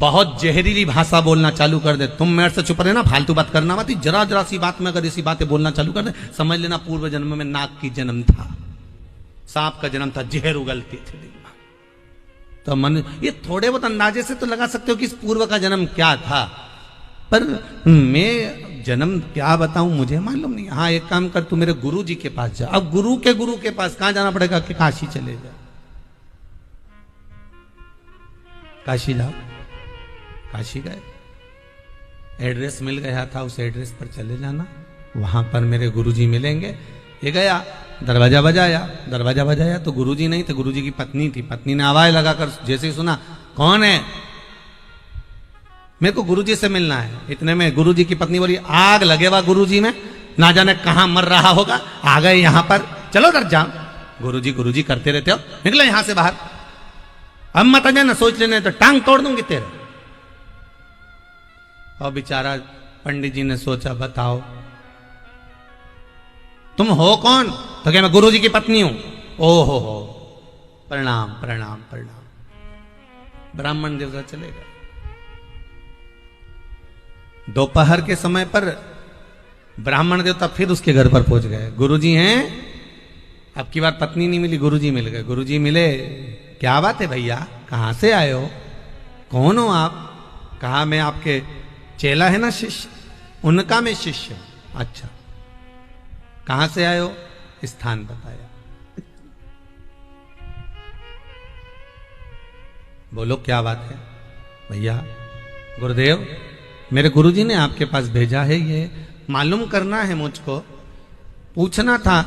बहुत जहरीली भाषा बोलना चालू कर दे, तुम मेरे से चुप रहे ना, फालतू बात करना मत, जरा जरा सी बात में अगर इसी बातें बोलना चालू कर दे, समझ लेना पूर्व जन्म में नाग की जन्म था, सांप का जन्म था, जहर उगलती थी दिन में। तो मन ये थोड़े बहुत अंदाजे से तो लगा सकते हो कि इस पूर्व का जन्म क्या था, पर मैं जन्म क्या बताऊं मुझे मालूम नहीं। हाँ एक काम कर, तू मेरे गुरु जी के पास जा। अब गुरु के पास कहां जाना पड़ेगा कि काशी चले जा, काशी जाओ। काशी गए, एड्रेस मिल गया था, उस एड्रेस पर चले जाना, वहां पर मेरे गुरुजी मिलेंगे। ये गया, दरवाजा बजाया तो गुरुजी नहीं थे, गुरुजी की पत्नी थी। पत्नी ने आवाज लगाकर जैसे ही सुना, कौन है, मेरे को गुरुजी से मिलना है। इतने में गुरुजी की पत्नी बोली, आग लगेगा गुरुजी में, ना जाने कहां मर रहा होगा, आ गए यहां पर, चलो डर जाओ। गुरुजी करते रहते हो, निकलो यहां से बाहर, अब मत जाना, सोच लेने तो टांग तोड़ दूंगी तेरे। और बेचारा पंडित जी ने सोचा, बताओ तुम हो कौन? तो क्या मैं गुरुजी की पत्नी हूं। ओहो हो, प्रणाम प्रणाम प्रणाम। ब्राह्मण देवता चले गए। दोपहर के समय पर ब्राह्मण देवता फिर उसके घर पर पहुंच गए। गुरुजी हैं, अब की बार पत्नी नहीं मिली, गुरुजी मिल गए। गुरुजी मिले, क्या बात है भैया, कहां से आए हो, कौन हो आप? कहा मैं आपके चेला है ना, शिष्य, उनका मैं शिष्य हूं। अच्छा, कहां से आए हो? स्थान बताया। बोलो क्या बात है? भैया गुरुदेव, मेरे गुरुजी ने आपके पास भेजा है, ये मालूम करना है मुझको, पूछना था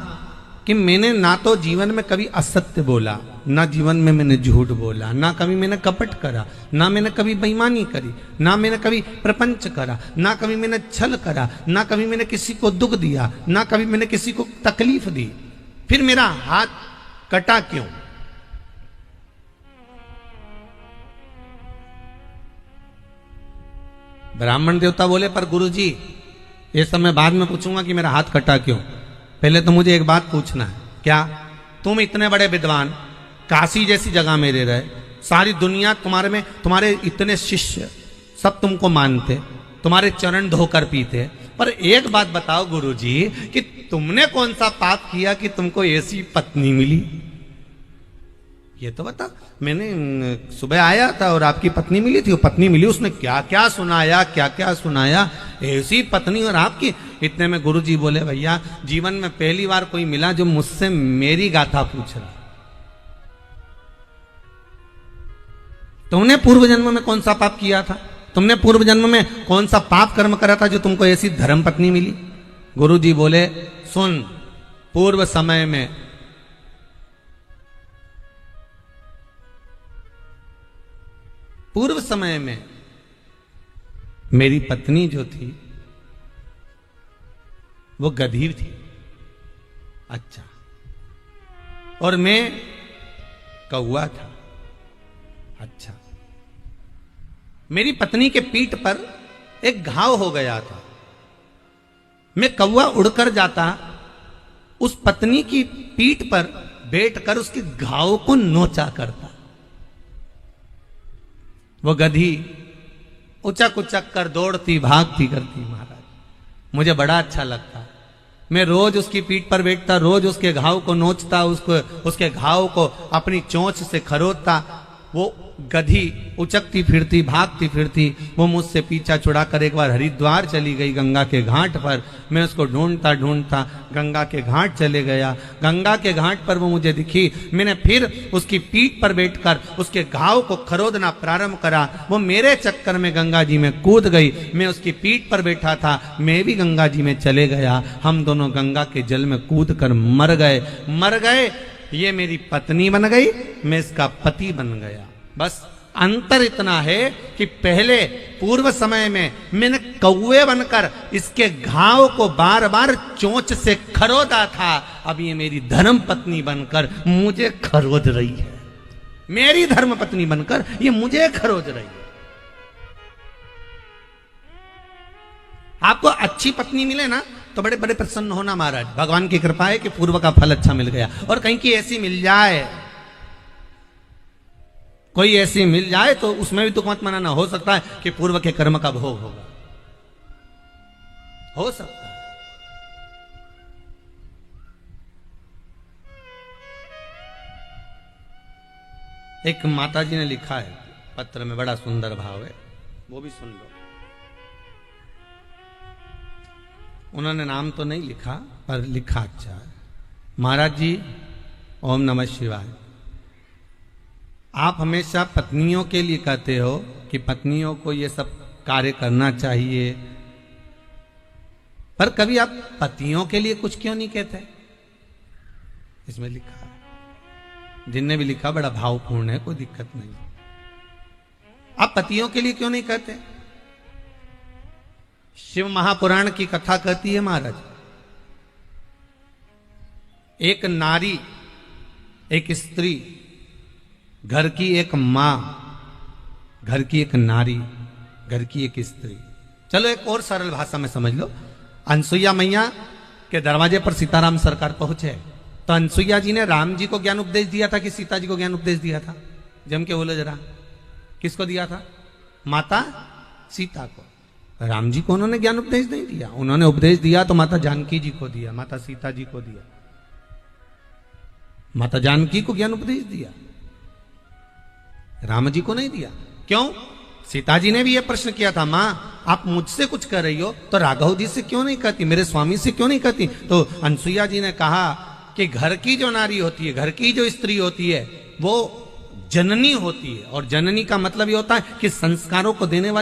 कि मैंने ना तो जीवन में कभी असत्य बोला, ना जीवन में मैंने झूठ बोला, ना कभी मैंने कपट करा, ना मैंने कभी बेईमानी करी, ना मैंने कभी प्रपंच करा, ना कभी मैंने छल करा, ना कभी मैंने किसी को दुख दिया, ना कभी मैंने किसी को तकलीफ दी, फिर मेरा हाथ कटा क्यों? ब्राह्मण देवता बोले, पर गुरुजी ये सब मैं बाद में पूछूंगा कि मेरा हाथ कटा क्यों, पहले तो मुझे एक बात पूछना है। क्या? तुम इतने बड़े विद्वान, काशी जैसी जगह में रह रहे, सारी दुनिया तुम्हारे में, तुम्हारे इतने शिष्य सब तुमको मानते, तुम्हारे चरण धोकर पीते, पर एक बात बताओ गुरुजी कि तुमने कौन सा पाप किया कि तुमको ऐसी पत्नी मिली? ये तो बता। मैंने सुबह आया था और आपकी पत्नी मिली थी, वो पत्नी मिली, उसने क्या क्या सुनाया, क्या क्या सुनाया, ऐसी पत्नी और आपकी। इतने में गुरुजी बोले, भैया जीवन में पहली बार कोई मिला जो मुझसे मेरी गाथा पूछ रहा। तुमने पूर्व जन्म में कौन सा पाप किया था, तुमने पूर्व जन्म में कौन सा पाप कर्म करा था जो तुमको ऐसी धर्म पत्नी मिली? गुरुजी बोले, सुन, पूर्व समय में मेरी पत्नी जो थी वो गधी थी। अच्छा, और मैं कौवा था। अच्छा, मेरी पत्नी के पीठ पर एक घाव हो गया था, मैं कौवा उड़कर जाता, उस पत्नी की पीठ पर बैठकर उसके घाव को नोचा करता। वो गधी उचक उचक कर दौड़ती भागती करती महाराज, मुझे बड़ा अच्छा लगता। मैं रोज उसकी पीठ पर बैठता, रोज उसके घाव को नोचता, उसके घाव को अपनी चोंच से खरोदता। वो गधी उचकती फिरती भागती फिरती वो मुझसे पीछा छुड़ाकर एक बार हरिद्वार चली गई गंगा के घाट पर। मैं उसको ढूंढता ढूंढता गंगा के घाट चले गया। गंगा के घाट पर वो मुझे दिखी, मैंने फिर उसकी पीठ पर बैठकर उसके घाव को खरोदना प्रारंभ करा। वो मेरे चक्कर में गंगा जी में कूद गई। मैं उसकी पीठ पर बैठा था, मैं भी गंगा जी में चले गया। हम दोनों गंगा के जल में कूद कर मर गए। ये मेरी पत्नी बन गई, मैं इसका पति बन गया। बस अंतर इतना है कि पहले पूर्व समय में मैंने कौवे बनकर इसके घाव को बार बार चोंच से खरोदा था, अब ये मेरी धर्म पत्नी बनकर मुझे खरोद रही है। मेरी धर्म पत्नी बनकर ये मुझे खरोद रही है। आपको अच्छी पत्नी मिले ना तो बड़े बड़े प्रसन्न होना महाराज, भगवान की कृपा है कि पूर्व का फल अच्छा मिल गया। और कहीं की ऐसी मिल जाए, कोई ऐसी मिल जाए तो उसमें भी दुख मत मनाना। हो सकता है कि पूर्व के कर्म का भोग होगा, हो सकता है। एक माता जी ने लिखा है पत्र में, बड़ा सुंदर भाव है, वो भी सुन लो। उन्होंने नाम तो नहीं लिखा पर लिखा अच्छा है। महाराज जी, ओम नमः शिवाय। आप हमेशा पत्नियों के लिए कहते हो कि पत्नियों को ये सब कार्य करना चाहिए, पर कभी आप पतियों के लिए कुछ क्यों नहीं कहते? इसमें लिखा है, जिनने भी लिखा बड़ा भावपूर्ण है, कोई दिक्कत नहीं। आप पतियों के लिए क्यों नहीं कहते? शिव महापुराण की कथा कहती है महाराज, एक नारी, एक स्त्री, घर की एक मां, घर की एक नारी, घर की एक स्त्री। चलो एक और सरल भाषा में समझ लो। अनसुईया मैया के दरवाजे पर सीताराम सरकार पहुंचे तो अनसुईया जी ने राम जी को ज्ञान उपदेश दिया था कि सीता जी को ज्ञान उपदेश दिया था? जम के बोलो जरा, किसको दिया था? माता सीता को। राम जी को उन्होंने ज्ञान उपदेश नहीं दिया। उन्होंने उपदेश दिया तो माता जानकी जी को दिया, माता सीता जी को दिया, माता जानकी को ज्ञान उपदेश दिया, राम जी को नहीं दिया। क्यों? सीता जी ने भी यह प्रश्न किया था, मां आप मुझसे कुछ कर रही हो तो राघव जी से क्यों नहीं कहती, मेरे स्वामी से क्यों नहीं कहती? तो अनसुईया जी ने कहा कि घर की जो नारी होती है, घर की जो स्त्री होती है, वो जननी होती है, और जननी का मतलब ये होता है कि संस्कारों को देने वाली